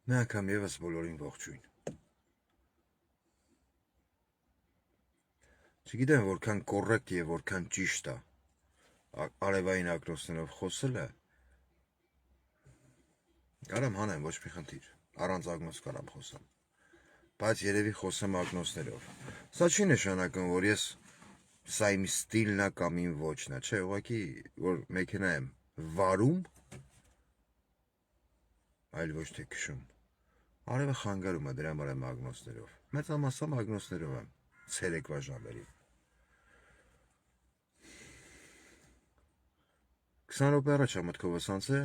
Մի անգամ եւս բոլորին ողջույն։ Չգիտեմ որքան կոռեկտ եւ որքան ճիշտ է արևային ակնոցներով խոսելը։ Կարամ հանեմ, ոչ մի խնդիր։ Առանց ակնոց կարամ խոսամ։ Բայց երևի խոսեմ ակնոցներով։ Սա չի նշանակում, որ ես սա իմ ստիլն է կամ իմ ոճն է, չէ, ուղղակի որ մեքենա եմ վարում, այլ ոչ թե քշում։ Արևը խանգարում է, դրա համար եմ ակնոցներով։ Մեծամասամբ ակնոցներով եմ ցերեկվա ժամերին։ 20 րոպե առաջ մտքովս անցե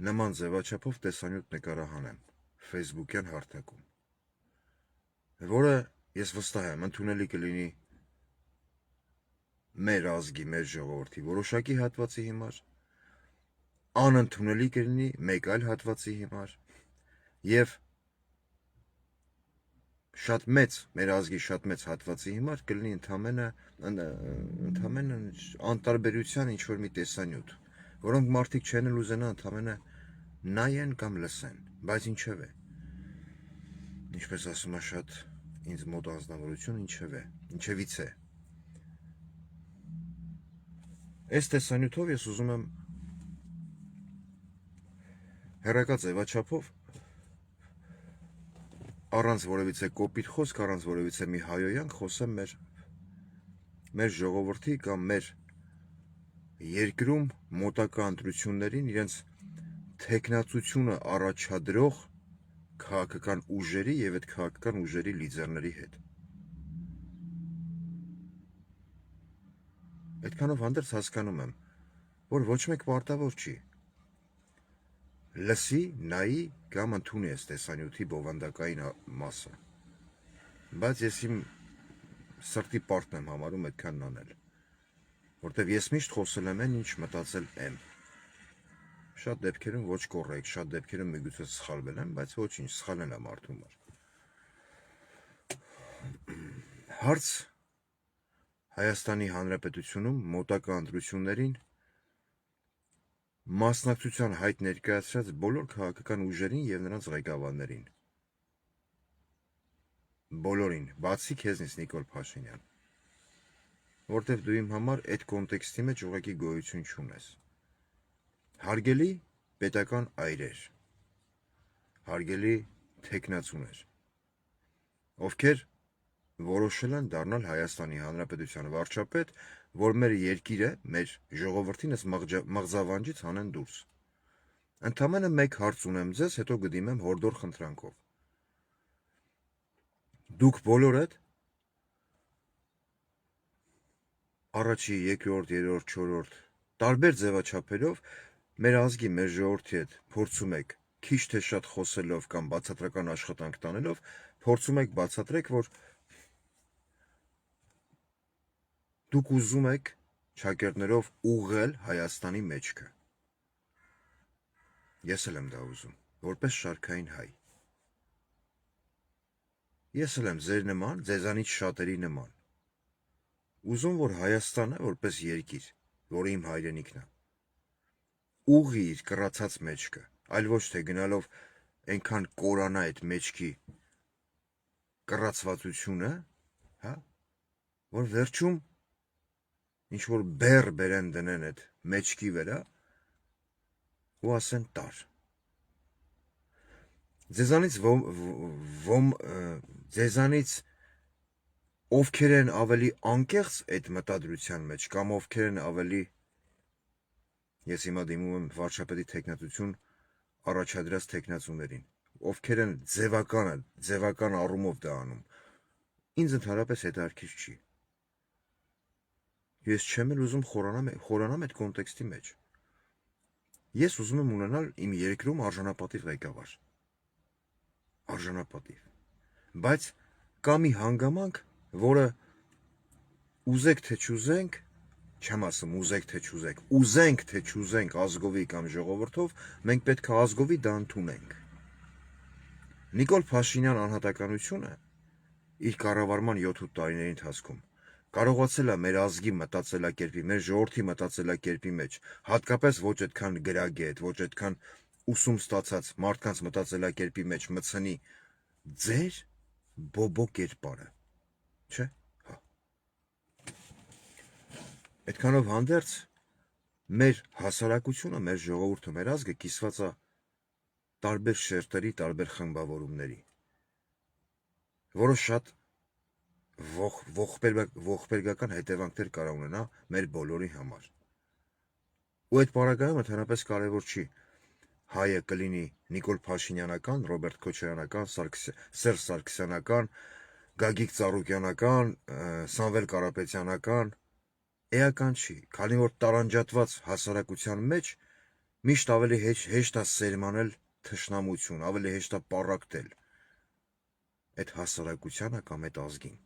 նման ձևաչափով տեսանյութ նկարահանեմ Facebook-յան հարթակում, որը ես վստահ եմ ընդունելի կլինի մեր ազգի, մեր ժողովրդի որոշակի հատվածի համար, անընդունելի կլինի մեկ այլ հատվածի համար եւ շատ մեծ, մեր ազգի շատ մեծ հատվածի համար կլինի ընդամենը անտարբերության ինչ-որ մի տեսանյութ, որոնք մարդիկ չեն էլ ուզենա ընդամենը նայեն կամ լսեն, բայց ինչև է, ինչպես ասում է շատ ինձ մոտ անձնավորություն, ինչևից է։ Այս տեսանյութով ես ուզում եմ հեռակա ձևաչափով առանց որևիցե կոպիտ խոսք, առանց որևիցե մի հայոյանք խոսեմ մեր ժողովրդի կամ մեր երկրում մոտակա ընտրություններին իրենց թեկնածությունը առաջադրող քաղաքական ուժերի եւ այդ քաղաքական ուժերի լիդերների հետ։ Այդքանով հանդերձ հասկանում եմ, որ ոչ մեկ պարտավոր չի լսի, նայի կամ ընդունի այս տեսանյութի բովանդակային մասը, բայց ես իմ սրտի պարտն եմ համարում այդքանն անել, որտեվ ես միշտ խոսել եմ այն, ինչ մտածել եմ։ Շատ դեպքերում ոչ կոռեկտ, շատ դեպքերում միգուցե սխալվել եմ, բայց ոչինչ, սխալել եմ մարդու համար։ Հարց Հայաստանի Հանրապետությունում մոտակա ընտրություններին մասնակցության հայտ ներկայացրած բոլոր քաղաքական ուժերին եւ նրանց ղեկավարներին։ Բոլորին, բացի քեզնից Նիկոլ Փաշինյան, որտեվ դու իմ համար այդ կոնտեքստի մեջ ուղղակի գոյություն չունես։ Հարգելի պետական այրեր, հարգելի թեկնածուներ, ովքեր որոշել են դառնալ Հայաստանի Հանրապետության վարչապետ, որ մեր երկիրը, մեր ժողովրդին այս մղձավանջից հանեն դուրս։ Ընդամենը մեկ հարց ունեմ ձեզ, հետո կդիմեմ հորդոր խնդրանքով։ Դուք բոլորդ առաջի, երկրորդ, երրորդ, չորրորդ տարբեր ձևաչափերով մեր ազգի, մեր ժողովրդի հետ փորձում եք քիչ թե շատ խոսելով կամ բացատրական աշխատանք տանելով, փորձում եք բացատրեք, որ դուք ուզում եք ճակերտներով ուղղել Հայաստանի մեջքը։ Ես էլ եմ դա ուզում, որպես շարքային հայ։ Ես էլ եմ ձեր նման, ձեզանից շատերի նման։ Ուզում, որ Հայաստանը, որպես երկիր, որը իմ հայրենիքն է, ուղղի իր կռացած մեջքը, այլ ոչ թե գնալով այնքան կորանա այդ մեջքի կռացվածությունը, հա, որ վերջում ինչ որ բեռ բերեն դնեն այդ մեջքի վրա ու ասեն տար։ Ձեզանից ովքեր են ավելի անկեղծ այդ մտադրության մեջ կամ ովքեր են ավելի, ես հիմա դիմում եմ վարչապետի թեկնածություն առաջադրած թեկնածուներին, ովքեր են ձևական առումով դա անում, ինձ ընդհանրապես հետաքրքիր չի։ Ես չեմ էլ ուզում խորանամ այդ կոնտեքստի մեջ։ Ես ուզում եմ ունենալ իմ երկրում արժանապատիվ ղեկավար։ Արժանապատիվ։ Բայց կա մի հանգամանք, որը ուզենք թե չուզենք, չեմ ասում ուզենք թե չուզենք, ուզենք թե չուզենք ազգովի կամ ժողովրդով, մենք պետք է ազգովի դա ընդունենք։ Նիկոլ Փաշինյան անհատականությունը իր կառավարման 7-8 տարիների ընթացքում կարողացել է մեր ազգի մտածելակերպի, մեր ժողովրդի մտածելակերպի մեջ, հատկապես ոչ այդքան գրագետ, ոչ այդքան ուսում ստացած մարդկանց մտածելակերպի մեջ մտցնի ձեր բոբո կերպարը, չէ՞։ Հա։ Այդքանով հանդերձ մեր հասարակությունը, մեր ժողովուրդը, մեր ազգը կիսված է տարբեր շերտերի, տարբեր խմբավորումների, որը շատ ողբերգական հետևանքներ կարող ունենա մեր բոլորի համար։ Ու այդ պարագայում ընդհանրապես կարևոր չի հայը կլինի Նիկոլ Փաշինյանական, Ռոբերտ Քոչարյանական, Սերժ Սարգսյանական, Գագիկ Ծառուկյանական, Սամվել Կարապետյանական, էական չի, քանի որ տարանջատված հասարակության մեջ միշտ ավելի հեշտ է սերմանել թշնամություն, ավելի հեշտ է պառակտել այդ հասարակությանը կամ այդ ազգին։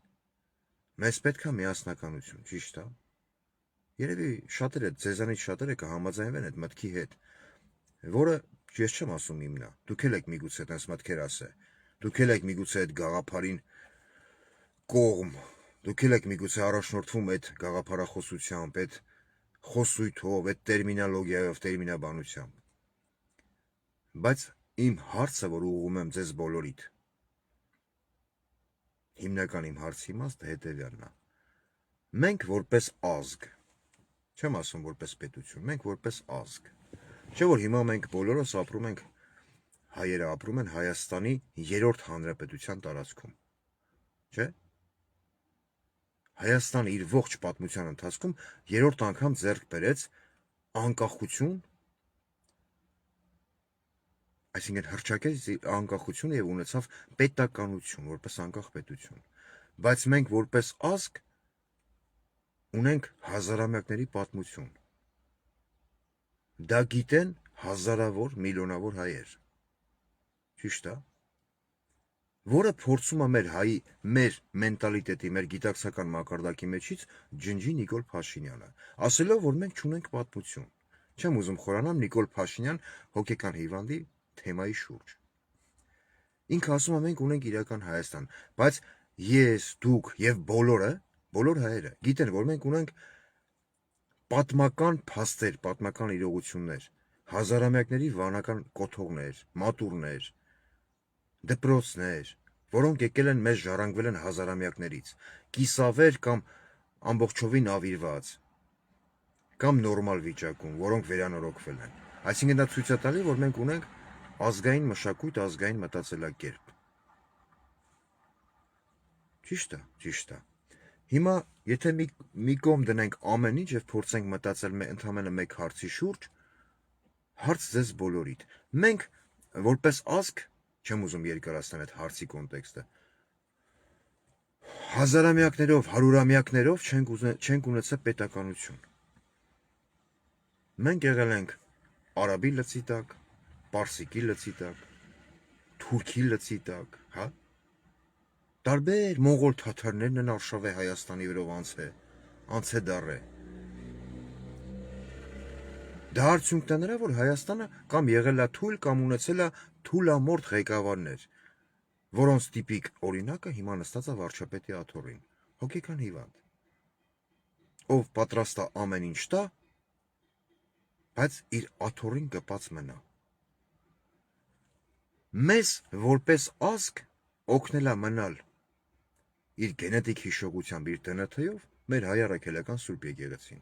Մեզ պետք է միասնականություն, ճիշտ է։ Երևի շատերը, ձեզանից շատերը կհամաձայնվեն այդ մտքի հետ, որը ես չեմ ասում իմն է, դուք էլ եք միգուցե այդպես մտքեր ասել, դուք էլ եք միգուցե այդ գաղափարին կողմ, դուք էլ եք միգուցե առաջնորդվում այդ գաղափարախոսությամբ, այդ խոսույթով, այդ տերմինոլոգիայով, տերմինաբանությամբ։ Բայց իմ հարցը, որ ուղղում եմ ձեզ բոլորիդ, հիմնական իմ հարցի իմաստը հետևյալն է։ Մենք որպես ազգ, չեմ ասում որպես պետություն, մենք որպես ազգ, չէ՞ որ հիմա մենք բոլորս ապրում ենք, հայերը ապրում են Հայաստանի 3-րդ հանրապետության տարածքում, չէ՞։ Հայաստանը իր ողջ պատմության ընթացքում 3-րդ անգամ ձեռք բերեց անկախություն, այսինքն հռչակեց անկախությունը եւ ունեցավ պետականություն, որպես անկախ պետություն։ Բայց մենք որպես ազգ ունենք հազարամյակների պատմություն։ Դա գիտեն հազարավոր, միլիոնավոր հայեր։ Ճիշտ է։ Որը փորձում է մեր մենտալիտետի, մեր գիտակցական մակարդակի մեջից ջնջի Նիկոլ Փաշինյանը, ասելով, որ մենք չունենք պատմություն։ Չեմ ուզում խորանամ Նիկոլ Փաշինյան հոգեկան հիվանդի թեմայի շուրջ։ Ինքը ասում է մենք ունենք իրական Հայաստան, բայց ես, դուք եւ բոլոր հայերը գիտեն, որ մենք ունենք պատմական փաստեր, պատմական իրողություններ, հազարամյակների վանական կոթողներ, մատուրներ, դպրոցներ, որոնք եկել են մեզ ժառանգվել են հազարամյակներից, կիսավեր կամ ամբողջովին ավիրված, կամ նորմալ վիճակում, որոնք վերանորոգվել են։ Այսինքն դա ցույց է տալի, որ մենք ունենք ազգային մշակույթ, ազգային մտածելակերպ։ Ճիշտ է, ճիշտ է։ Հիմա, եթե մի կողմ դնենք ամեն ինչ եւ փորձենք մտածել ընդամենը մեկ հարցի շուրջ, հարց ձեզ բոլորիդ։ Մենք որպես ազգ, չեմ ուզում երկարացնել այդ հարցի կոնտեքստը, հազարամյակներով, հարյուրամյակներով չենք ունեցել պետականություն։ Մենք եղել ենք Արաբի լծի տակ, Պարսիկի լծի տակ, Թուրքի լծի տակ, հա։ Տարբեր մոնղոլ թաթարներն են արշավե Հայաստանի վրով անցե դարե։ Դա արդյունքն է նրա, որ Հայաստանը կամ եղել է թույլ, կամ ունեցել է թուլամորթ ղեկավարներ, որոնց տիպիկ օրինակը հիմա նստած է վարչապետի աթոռին, հոգեկան հիվանդ, ով պատրաստ է ամեն ինչ տա, բայց իր աթոռին կպած մնա։ Մեզ որպես ազգ օգնել է մնալ իր գենետիկ հիշողությամբ, իր ԴՆԹ-ով մեր հայ առաքելական Սուրբ եկեղեցին։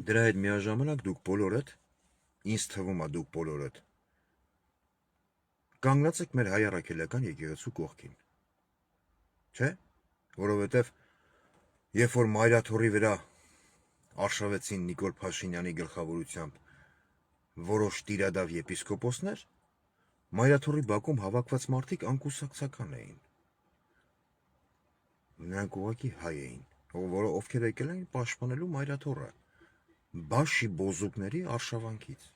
Դրա հետ միաժամանակ դուք բոլորդ, ինձ թվում է դուք բոլորդ, կանգնած եք մեր հայ առաքելական եկեղեցու կողքին, չէ՞, որովհետև երբ որ Մայրաթոռի վրա արշավեցին Նիկոլ Փաշինյանի գլխավորությամբ որոշ տիրադավ եպիսկոպոսներ, Մայրաթոռի բակում հավաքված մարդիկ անկուսակցական էին։ Նրանք ուղղակի հայ էին, ովքեր եկել էին պաշտպանելու Մայրաթոռը բաշի բոզուկների արշավանքից։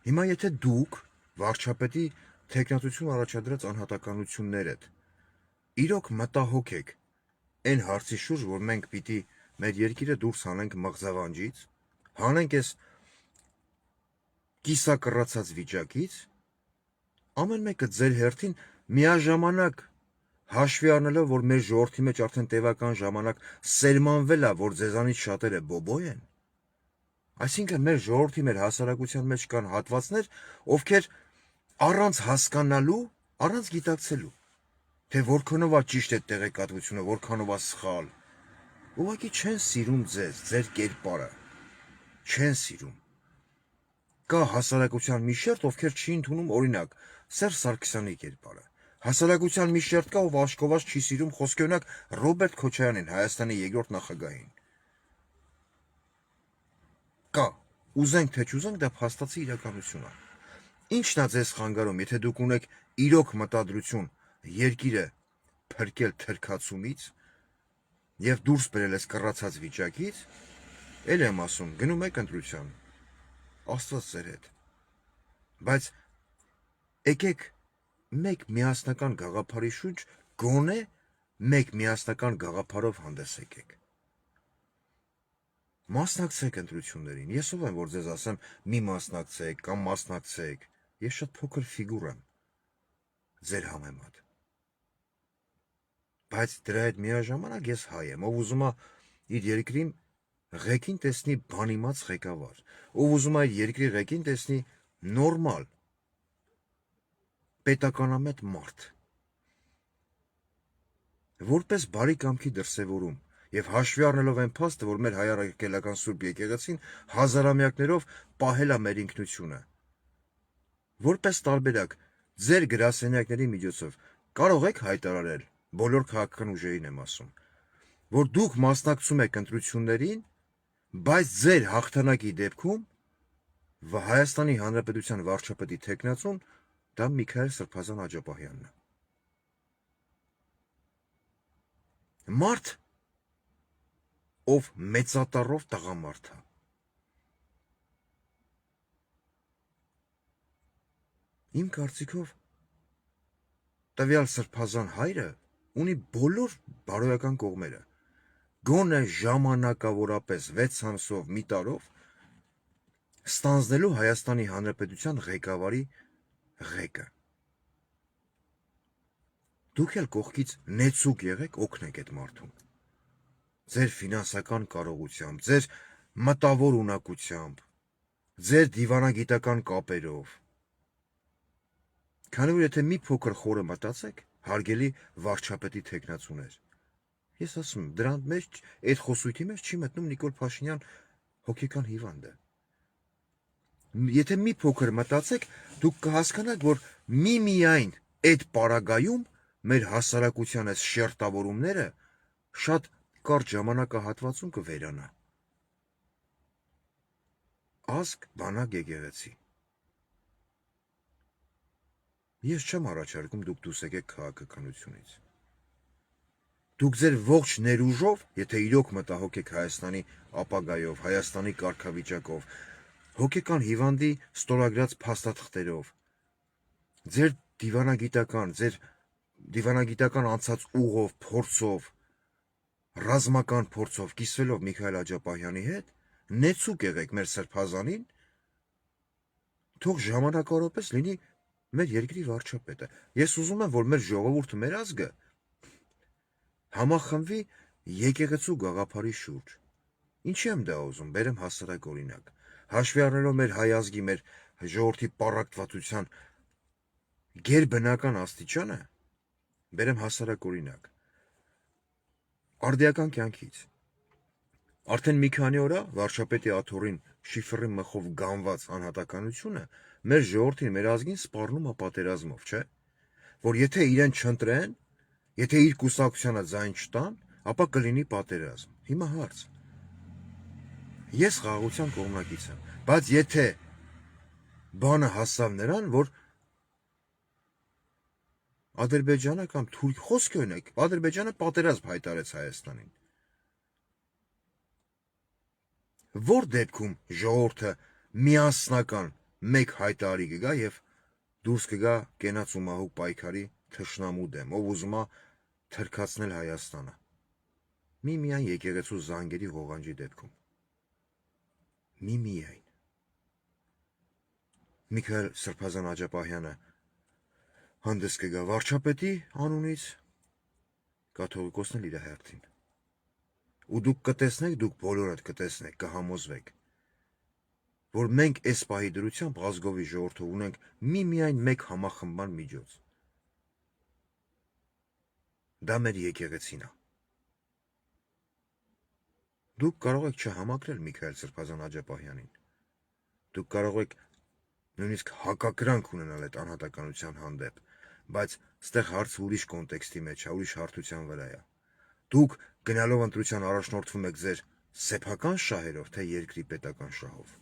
Հիմա եթե դուք վարչապետի թեկնածություն առաջադրած անհատականություններդ իրոք մտահոգ եք այն հարցի շուրջ, որ մենք պիտի մեր երկիրը դուրս հանենք մղձավանջից, հանենք այս կիսակռացած վիճակից, ամեն մեկը ձեր հերթին միաժամանակ հաշվի առնելով, որ մեր ժողովրդի մեջ արդեն տևական ժամանակ սերմանվել է, որ ձեզանից շատերը բոբո են, Այսինքն մեր ժողովրդի մեր հասարակության մեջ կան հատվածներ, ովքեր առանց հասկանալու, առանց գիտակցելու, թե որքանով է ճիշտ է տեղեկատվությունը, որքանով է սխալ, ուղղակի չեն սիրում ձեզ, ձեր կերպարը, չեն սիրում։ Կա հասարակության մի շերտ, ովքեր չի ընդունում, օրինակ, Սերժ Սարգսյանի կերպարը։ Հասարակության մի շերտ կա, ով աշկովաց չի սիրում խոսքի օրինակ Ռոբերտ Քոչարյանին, Հայաստանի երկրորդ նախագահին։ Կա, ուզենք թե չուզենք, դա փաստացի իրականություն է։ Ինչն է ձեզ խանգարում, եթե դուք ունեք իրոք մտադրություն երկիրը փրկել թրքացումից եւ դուրս բերել այս կռացած վիճակից, էլ եմ ասում, գնում եք ընտրության, Աստված ձեր հետ։ Բայց եկեք մեկ միասնական գաղափարի շուրջ գոնե մեկ միասնական գաղափարով հանդես եկեք։ Մասնակցեք ընտրություններին։ Ես ով եմ, որ ձեզ ասեմ մի մասնակցեք կամ մասնակցեք։ Ես շատ փոքր ֆիգուր եմ ձեր համեմատ։ Բայց դրա հետ միաժամանակ ես հայ եմ, ով ուզում է իր երկրին ղեկին տեսնի բանիմաց ղեկավար, ով ուզում է իր երկրի ղեկին տեսնի նորմալ պետականամետ մարդ, որպես բարի կամքի դրսևորում եւ հաշվի առնելով այն փաստը, որ մեր հայ առաքելական Սուրբ եկեղեցին հազարամյակներով պահել է մեր ինքնությունը, որպես տարբերակ ձեր գրասենյակների միջոցով կարող եք հայտարարել, բոլոր քաղաքական ուժերին եմ ասում, որ դուք մասնակցում եք ընտրություններին, բայց ձեր հաղթանակի դեպքում Հայաստանի Հանրապետության վարչապետի թեկնածուն դա Միքայել Սրբազան Աջապահյանն է։ Մարդ, ով մեծատառով տղամարդ է։ Իմ կարծիքով տվյալ Սրբազան հայրը ունի բոլոր բարոյական կողմերը։ Գոնե ժամանակավորապես 6 ամսով, մի տարով ստանձնելու Հայաստանի Հանրապետության ղեկավարի ղեկը։ Դուք էլ կողքից նեցուկ եղեք, օգնեք այդ մարդուն։ Ձեր ֆինանսական կարողությամբ, ձեր մտավոր ունակությամբ, ձեր դիվանագիտական կապերով։ Քանի որ եթե մի փոքր խորը մտածեք, հարգելի վարչապետի թեկնածուներ, ես ասում եմ, դրան մեջ, այդ խոսույթի մեջ չի մտնում Նիկոլ Փաշինյան հոգեկան հիվանդը։ Եթե մի փոքր մտածեք, դուք կհասկանաք, որ միայն այդ պարագայում մեր հասարակության այս շերտավորումները շատ կարճ ժամանակահատվածում կվերանա։ Ազգ, բանակ, եկեղեցի։ Ես չեմ առաջարկում դուք դուրս եկեք քաղաքականությունից։ Դուք ձեր ողջ ներուժով, եթե իրոք մտահոգ եք Հայաստանի ապագայով, Հայաստանի կարգավիճակով, հոգեկան հիվանդի ստորագրած փաստաթղթերով, ձեր դիվանագիտական անցած ուղով, փորձով, ռազմական փորձով կիսվելով Միքայել Աջապահյանի հետ, նեցուկ եղեք մեր Սրբազանին, թող ժամանակավորապես լինի մեր երկրի վարչապետը։ Ես ուզում եմ, որ մեր ժողովուրդը, մեր ազգը համախմբվի եկեղեցու գաղափարի շուրջ։ Ինչի եմ դա ուզում, բերեմ հասարակ օրինակ։ Հաշվի առնելով մեր հայ ազգի, մեր ժողովրդի պառակտվածության գերբնական աստիճանը, բերեմ հասարակ օրինակ։ Արդիական կյանքից։ Արդեն մի քանի օր է վարչապետի աթոռին շիֆռի մխով գանված անհատականությունը մեր ժողովրդին, մեր ազգին սպառնում է պատերազմով, չէ՞։ Որ եթե իրեն չընտրեն, եթե իր կուսակցությանը ձայն չտան, ապա կլինի պատերազմ։ Հիմա հարց։ Ես խաղաղության կողմնակից եմ, բայց եթե բանը հասավ նրան, որ Ադրբեջանը կամ Թուրքիա, խոսքի ունեք, Ադրբեջանը պատերազմ հայտարարեց Հայաստանին։ Որ դեպքում ժողովուրդը միասնական մեկ հայտարարի կգա եւ դուրս կգա կենաց ու մահու պայքարի թշնամու դեմ, ով ուզում է թրքացնել Հայաստանը։ Միայն եկեղեցու զանգերի ղողանջի դեպքում։ Միայն։ Միքայել Սրբազան Աջապահյանը հանդես կգա վարչապետի անունից, կաթողիկոսն էլ իր հերթին։ Ու դուք կտեսնեք, դուք բոլորդ կտեսնեք, կհամոզվեք, որ մենք այս պահի դրությամբ ազգովի ժողովրդով ունենք միայն մեկ համախմբման միջոց։ Դա մեր եկեղեցին է։ Դուք կարող եք չհամակրել Միքայել Սրբազան Աջապահյանին։ Դուք կարող եք նույնիսկ հակակրանք ունենալ այդ անհատականության հանդեպ, բայց ստեղ հարցը ուրիշ կոնտեքստի մեջ է, ուրիշ հարթության վրա է։ Դուք գնալով ընտրության առաջնորդվում եք ձեր սեփական շահերով, թե երկրի պետական շահով։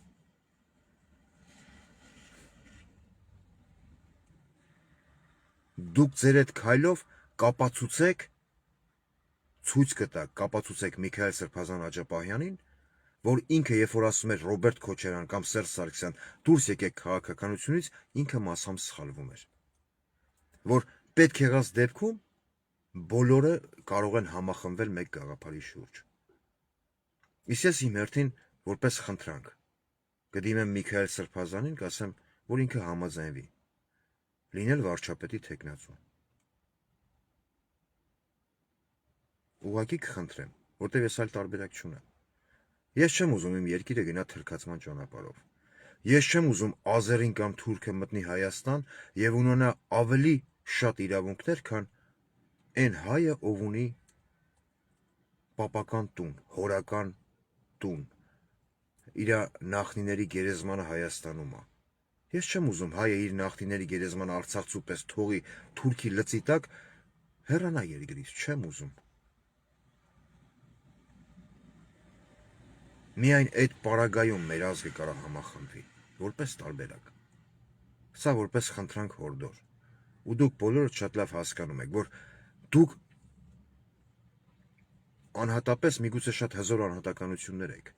Դուք ձեր այդ քայլով կապացուցեք, ցույց կտակ, կապացուցեք Միքայել Սրբազան Աջապահյանին, որ ինքը երբ որ ասում էր Ռոբերտ Քոչարյան կամ Սերժ Սարգսյան դուրս եկեք քաղաքականությունից, ինքը մասամբ սխալվում էր։ Որ պետք եղած դեպքում բոլորը կարող են համախմբվել մեկ գաղափարի շուրջ։ Իսկ ես իմ հերթին որպես խնդրանք կդիմեմ Միքայել Սրբազանին, կասեմ, որ ինքը համաձայնվի լինել վարչապետի թեկնածու։ Ուղղակի կխնդրեմ, որտեղ ես այլ տարբերակ չունեմ։ Ես չեմ ուզում իմ երկիրը գնա թրքացման ճանապարհով։ Ես չեմ ուզում ազերին կամ թուրքը մտնի Հայաստան եւ ունենա ավելի շատ իրավունքներ, քան այն հայը, ով ունի պապական տուն, հորական տուն, իր նախնիների գերեզմանը Հայաստանում է։ Ես չեմ ուզում հայը իր նախնիների գերեզմանը Արցախցու պես թողի թուրքի լծի տակ հեռանա երկրից, չեմ ուզում։ Միայն այդ պարագայում մեր ազգը կարող համախմբվի, որպես տարբերակ։ Սա որպես խնդրանք հորդոր։ Ու դուք բոլորը շատ լավ հասկանում եք, որ դուք անհատապես միգուցե շատ հզոր անհատականություններ եք։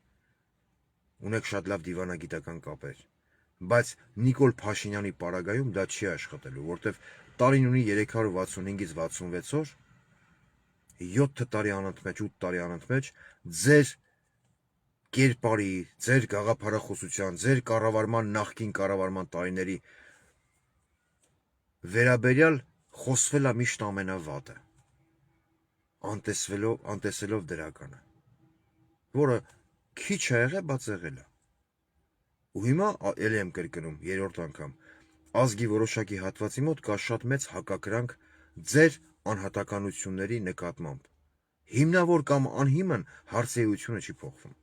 Ունեք շատ լավ դիվանագիտական կապեր, բայց Նիկոլ Փաշինյանի պարագայում դա չի աշխատելու, որտեվ տարին ունի 365-ից 66 օր, 7 տարի անընդմեջ, 8 տարի անընդմեջ ձեր կերպարի, ձեր գաղափարախոսության, ձեր կառավարման նախկին կառավարման տարիների վերաբերյալ խոսվել է միշտ ամենավատը, անտեսելով դրականը, որը քիչ է եղել, բայց եղել է։ Ու հիմա ելի եմ կրկնում, երրորդ անգամ, ազգի որոշակի հատվածի մոտ կա շատ մեծ հակակրանք ձեր անհատականությունների նկատմամբ։ Հիմնավոր կամ անհիմն հարցեությունը չի փոխվում։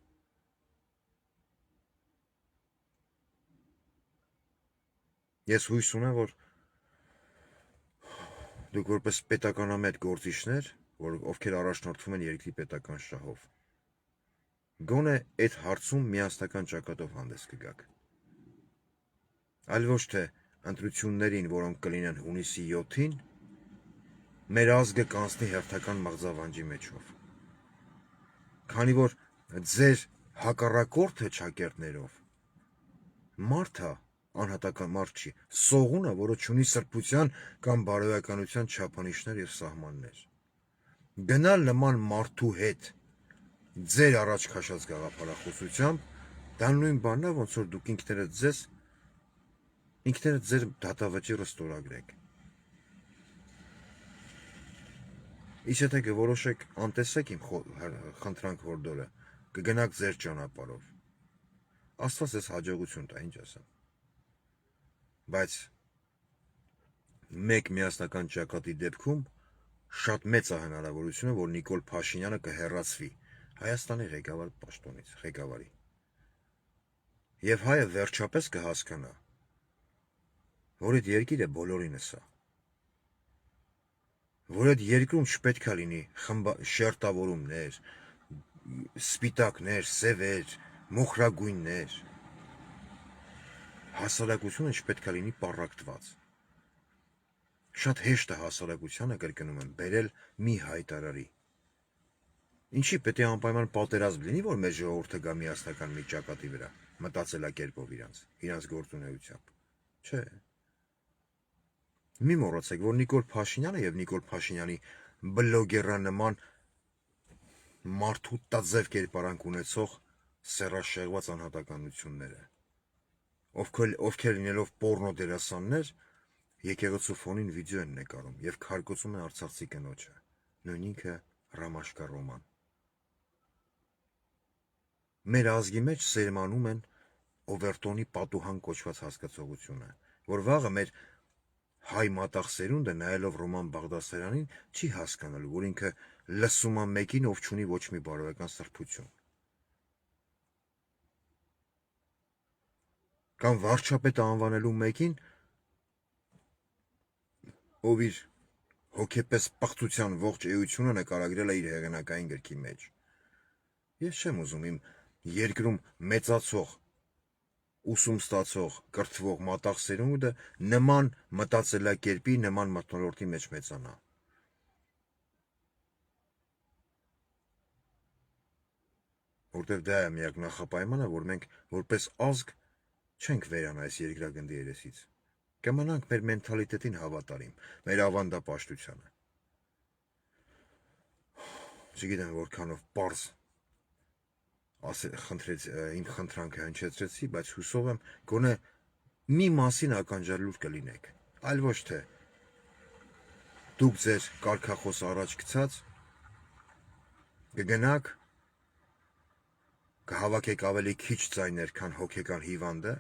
Ես հույս ունեմ, որ դուք որպես պետականամետ գործիչներ, ովքեր առաջնորդվում են երկրի պետական շահով, գոնե այդ հարցում միասնական ճակատով հանդես կգաք։ Այլ ոչ թե ընտրություններին, որոնք կլինեն հունիսի 7-ին, մեր ազգը կանցնի հերթական մղձավանջի մեջով։ Քանի որ ձեր հակառակորդը ճակերտներով մարդը անհատական մարդ չի, սողունը, որը չունի սրբության կամ բարոյականության չափանիշներ եւ սահմաններ։ Գնալ նման մարդու հետ ձեր առաջ քաշած գաղափարախոսությամբ, դա նույն բանն է, ոնց որ դուք ինքներդ ձեր դատավճիռը ստորագրեք։ Իսկ եթե կորոշեք անտեսեք իմ խնդրանք հորդորը, կգնաք ձեր ճանապարհով։ Աստված ես հաջողություն տա, ինչ ասեմ։ Բայց մեկ միասնական ճակատի դեպքում շատ մեծ է հնարավորությունը, որ Նիկոլ Փաշինյանը կհեռացվի Հայաստանի ղեկավարի։ Եվ հայը վերջապես կհասկանա, որ այդ երկիրը բոլորինս է, որ այդ երկրում չպետք է լինի շերտավորումներ, սպիտակներ, սևեր, մոխրագույններ, հասարակությունը չպետք է լինի պառակտված։ Շատ հեշտ է հասարակությանը, կրկնում եմ, բերել մի հայտարարի։ Ինչի պետք է անպայման պատերազմ լինի, որ մեր ժողովուրդը գա միասնական մի ճակատի վրա, մտածելակերպով իրանց գործունեությամբ։ Չէ։ Մի մոռացեք, որ Նիկոլ Փաշինյանը եւ Նիկոլ Փաշինյանի բլոգերանման մարդու տաձև կերպարանք ունեցող սեռաշեղված անհատականությունները, ովքեր լինելով պոռնո դերասաններ, եկեղեցու ֆոնին վիդեո են նկարում եւ քարկոծում են արցախցի կնոջը, նույն ինքը Ռամաշկա Ռոման։ Մեր ազգի մեջ սերմանում են Օվերտոնի պատուհան կոչված հասկացողությունը, որ վաղը մեր հայ մատաղ սերունդը նայելով Ռոման Բաղդասարյանին չի հասկանալու, որ ինքը լսում է մեկին, ով չունի ոչ մի բարոյական սրբություն։ Կամ վարչապետը անվանելու մեկին, ով իր հոգեպես պղծության ողջ էությունը նկարագրել է իր հեղինակային գրքի մեջ։ Ես չեմ ուզում իմ երկրում մեծացող, ուսում ստացող, կրթվող մատաղ սերունդը նման մտածելակերպի, նման մթնոլորտի մեջ մեծանա։ Որտեվ դա է միակ նախապայմանը, որ մենք որպես ազգ չենք վերանա այս երկրագնդի երեսից։ Կմնանք մեր մենթալիտետին հավատարիմ, մեր ավանդապաշտությանը։ Չգիտեմ որքանով պարզ իմ խնդրանքը հնչեցրեցի, բայց հուսով եմ գոնե մի մասին ականջալուր կլինեք, այլ ոչ թե դուք ձեր կարգախոս առաջ գցած կգնաք, կհավաքեք ավելի քիչ ձայներ, քան հոգեկան հիվանդը,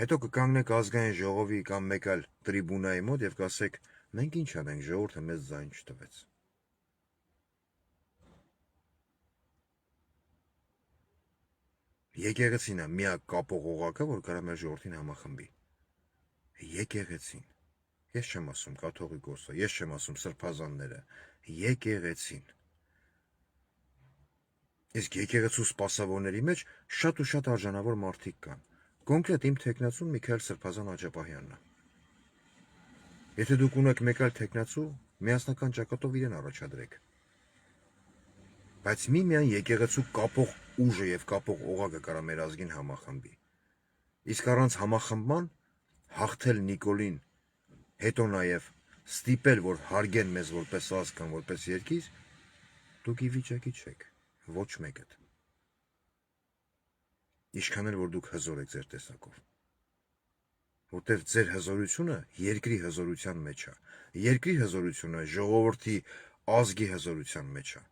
հետո կկանգնեք ազգային ժողովի կամ մեկ այլ տրիբունայի մոտ եւ կասեք, մենք ինչ անենք, ժողովուրդը մեզ ձայն չտվեց։ Եկեղեցին է միակ կապող օղակը, որ կարող մեր ժողովրդին համախմբի։ Եկեղեցին։ Ես չեմ ասում կաթողիկոսը, ես չեմ ասում սրբազանները, եկեղեցին։ Իսկ եկեղեցու սպասավորների մեջ շատ ու շատ արժանավոր մարդիկ կան։ Կոնկրետ իմ թեկնածուն Միքայել Սրբազան Աջապահյանն է։ Եթե դուք ունեք մեկ այլ թեկնածու, միասնական ճակատով իրեն առաջադրեք։ Բայց միմիայն եկեղեցու կապող ուժը եւ կապող օղակը կարա մեր ազգին համախմբի։ Իսկ առանց համախմբման հաղթել Նիկոլին, հետո նաեւ ստիպել, որ հարգեն մեզ որպես ազգ կամ որպես երկիր, դուք ի վիճակի չեք, ոչ մեկդ։ Ինչքան էլ որ դուք հզոր եք ձեր տեսակով։ Որտեվ ձեր հզորությունը երկրի հզորության մեջ է։ Երկրի հզորությունը ժողովրդի ազգի հզորության մեջ է։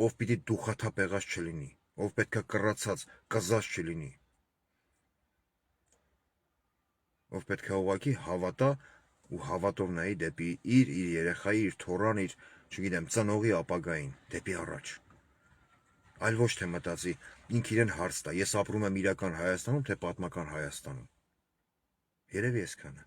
Ով պիտի դուխաթափ եղած չլինի, ով պետքա կռացած, կզած չլինի, ով պետքա ուղղակի հավատա ու հավատով նայի դեպի իր երեխայի, իր թոռան, իր, չգիտեմ, ծնողի ապագային, դեպի առաջ։ Այլ ոչ թե մտածի, ինք իրեն հարց տա, ես ապրում եմ իրական Հայաստանում, թե պատմական Հայաստանում։ Երևի այսքանը։